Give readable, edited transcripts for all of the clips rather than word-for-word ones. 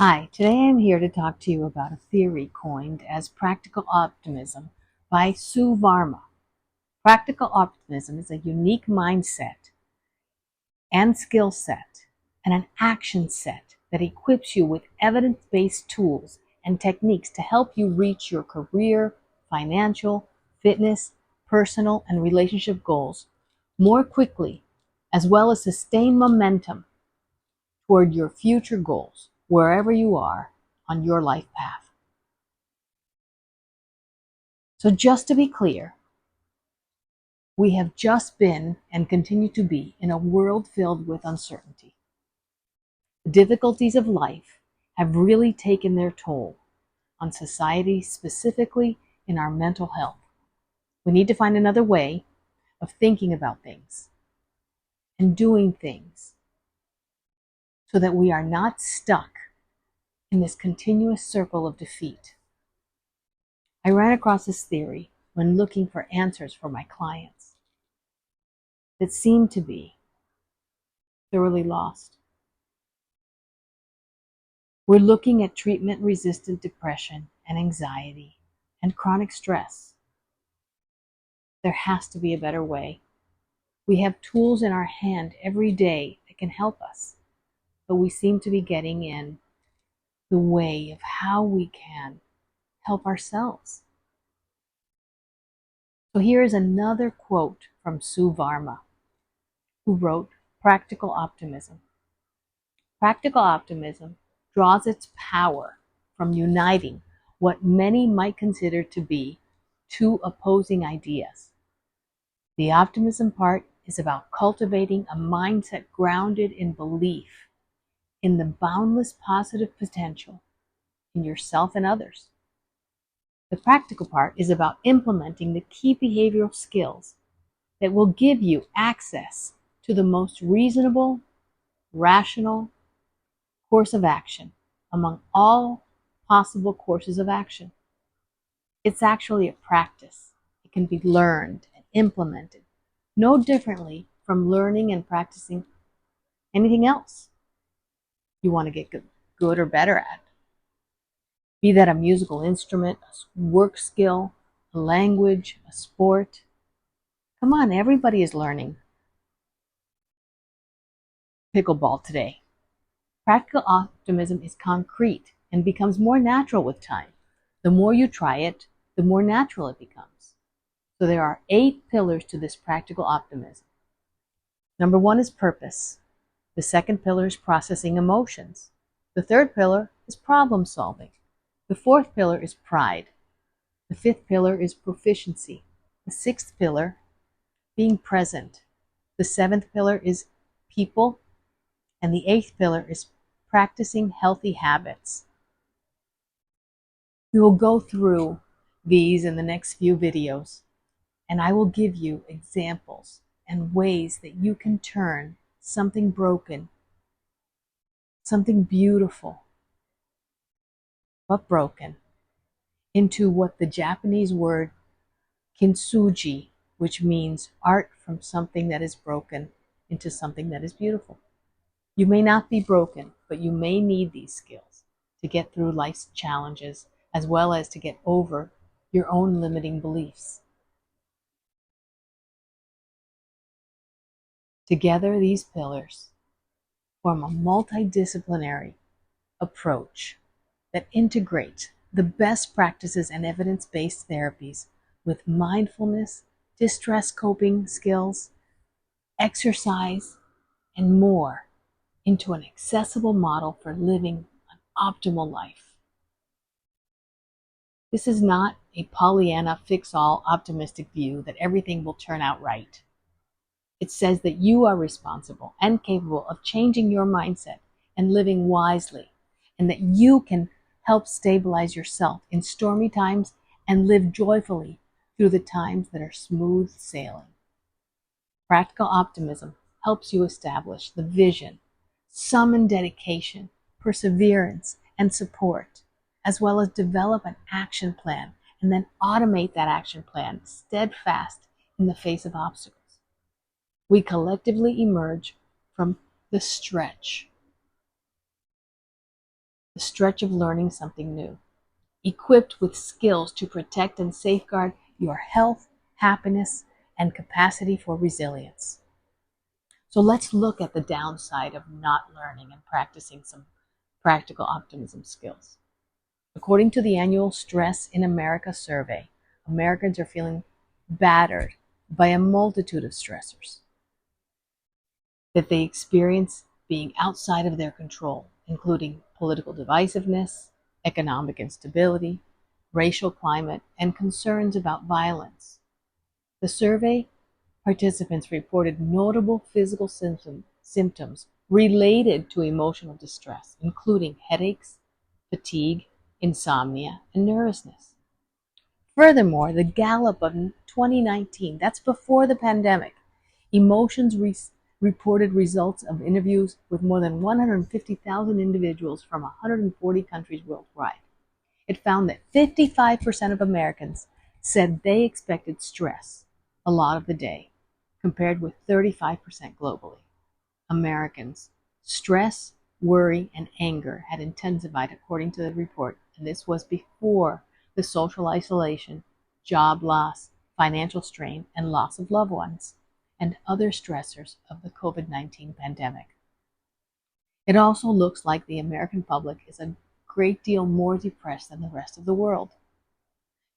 Hi, today I'm here to talk to you about a theory coined as practical optimism by Sue Varma. Practical optimism is a unique mindset and skill set and an action set that equips you with evidence-based tools and techniques to help you reach your career, financial, fitness, personal, and relationship goals more quickly, as well as sustain momentum toward your future goals wherever you are on your life path. So just to be clear, we have just been and continue to be in a world filled with uncertainty. The difficulties of life have really taken their toll on society, specifically in our mental health. We need to find another way of thinking about things and doing things so that we are not stuck in this continuous circle of defeat. I ran across this theory when looking for answers for my clients that seemed to be thoroughly lost. We're looking at treatment-resistant depression and anxiety and chronic stress. There has to be a better way. We have tools in our hand every day that can help us, but we seem to be getting in the way of how we can help ourselves. So here is another quote from Sue Varma, who wrote Practical Optimism. Practical optimism draws its power from uniting what many might consider to be two opposing ideas. The optimism part is about cultivating a mindset grounded in belief in the boundless positive potential in yourself and others. The practical part is about implementing the key behavioral skills that will give you access to the most reasonable, rational course of action among all possible courses of action. It's actually a practice. It can be learned and implemented, no differently from learning and practicing anything else you want to get good or better at. Be that a musical instrument, a work skill, a language, a sport. Come on, everybody is learning pickleball today. Practical optimism is concrete and becomes more natural with time. The more you try it, the more natural it becomes. So there are 8 pillars to this practical optimism. Number 1 is purpose. The second pillar is processing emotions. The third pillar is problem solving. The fourth pillar is pride. The fifth pillar is proficiency. The sixth pillar, being present. The seventh pillar is people. And the eighth pillar is practicing healthy habits. We will go through these in the next few videos, and I will give you examples and ways that you can turn something broken, something beautiful, but broken, into what the Japanese word kintsugi, which means art from something that is broken into something that is beautiful. You may not be broken, but you may need these skills to get through life's challenges, as well as to get over your own limiting beliefs. Together, these pillars form a multidisciplinary approach that integrates the best practices and evidence-based therapies with mindfulness, distress coping skills, exercise, and more into an accessible model for living an optimal life. This is not a Pollyanna fix-all optimistic view that everything will turn out right. It says that you are responsible and capable of changing your mindset and living wisely, and that you can help stabilize yourself in stormy times and live joyfully through the times that are smooth sailing. Practical optimism helps you establish the vision, summon dedication, perseverance, and support, as well as develop an action plan and then automate that action plan steadfast in the face of obstacles. We collectively emerge from the stretch the stretch of learning something new, equipped with skills to protect and safeguard your health, happiness, and capacity for resilience. So let's look at the downside of not learning and practicing some practical optimism skills. According to the annual Stress in America survey, Americans are feeling battered by a multitude of stressors that they experience being outside of their control, including political divisiveness, economic instability, racial climate, and concerns about violence. The survey participants reported notable physical symptoms related to emotional distress, including headaches, fatigue, insomnia, and nervousness. Furthermore, the Gallup of 2019, that's before the pandemic, Emotions reported results of interviews with more than 150,000 individuals from 140 countries worldwide. It found that 55% of Americans said they expected stress a lot of the day, compared with 35% globally. Americans' stress, worry, and anger had intensified according to the report, and this was before the social isolation, job loss, financial strain, and loss of loved ones, and other stressors of the COVID-19 pandemic. It also looks like the American public is a great deal more depressed than the rest of the world.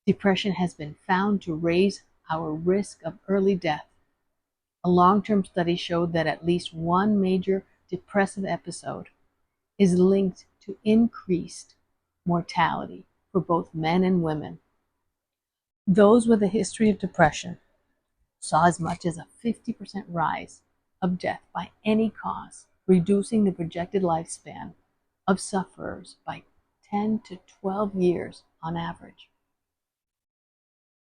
Depression has been found to raise our risk of early death. A long-term study showed that at least one major depressive episode is linked to increased mortality for both men and women. Those with a history of depression saw as much as a 50% rise of death by any cause, reducing the projected lifespan of sufferers by 10 to 12 years on average.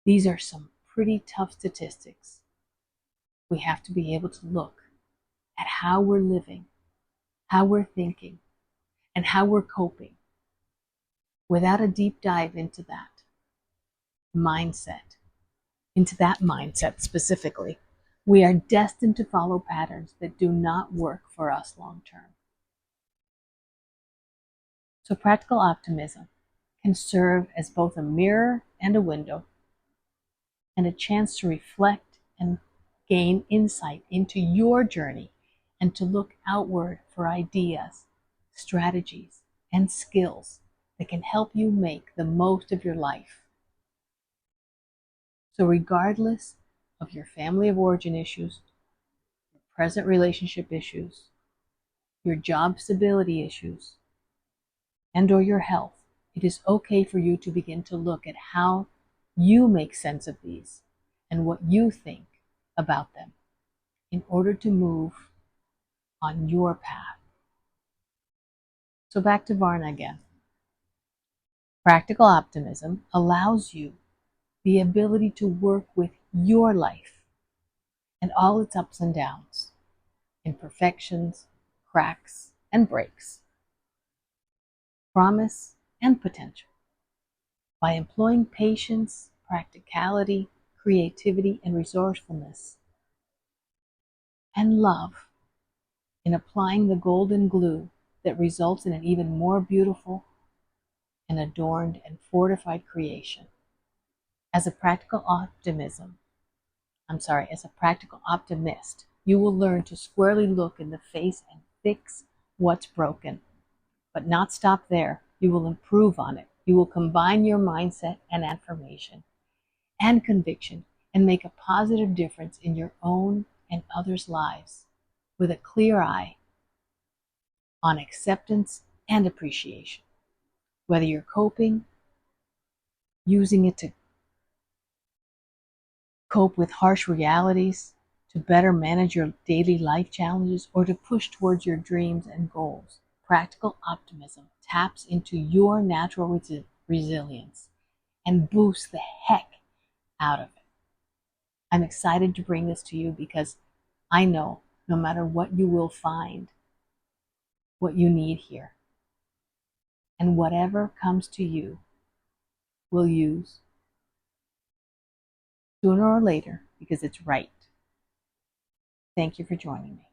These are some pretty tough statistics. We have to be able to look at how we're living, how we're thinking, and how we're coping. Without a deep dive into that mindset specifically, we are destined to follow patterns that do not work for us long term. So practical optimism can serve as both a mirror and a window, and a chance to reflect and gain insight into your journey, and to look outward for ideas, strategies, and skills that can help you make the most of your life. So regardless of your family of origin issues, your present relationship issues, your job stability issues, and or your health, it is okay for you to begin to look at how you make sense of these and what you think about them in order to move on your path. So back to Varna again. Practical optimism allows you the ability to work with your life and all its ups and downs, imperfections, cracks, and breaks, promise and potential, by employing patience, practicality, creativity, and resourcefulness, and love in applying the golden glue that results in an even more beautiful and adorned and fortified creation. As a practical optimist, you will learn to squarely look in the face and fix what's broken, but not stop there. You will improve on it. You will combine your mindset and affirmation and conviction and make a positive difference in your own and others' lives with a clear eye on acceptance and appreciation. Whether you're coping, using it to cope with harsh realities, to better manage your daily life challenges, or to push towards your dreams and goals, practical optimism taps into your natural resilience and boosts the heck out of it. I'm excited to bring this to you because I know no matter what, you will find what you need here. And whatever comes to you will use sooner or later because it's right. Thank you for joining me.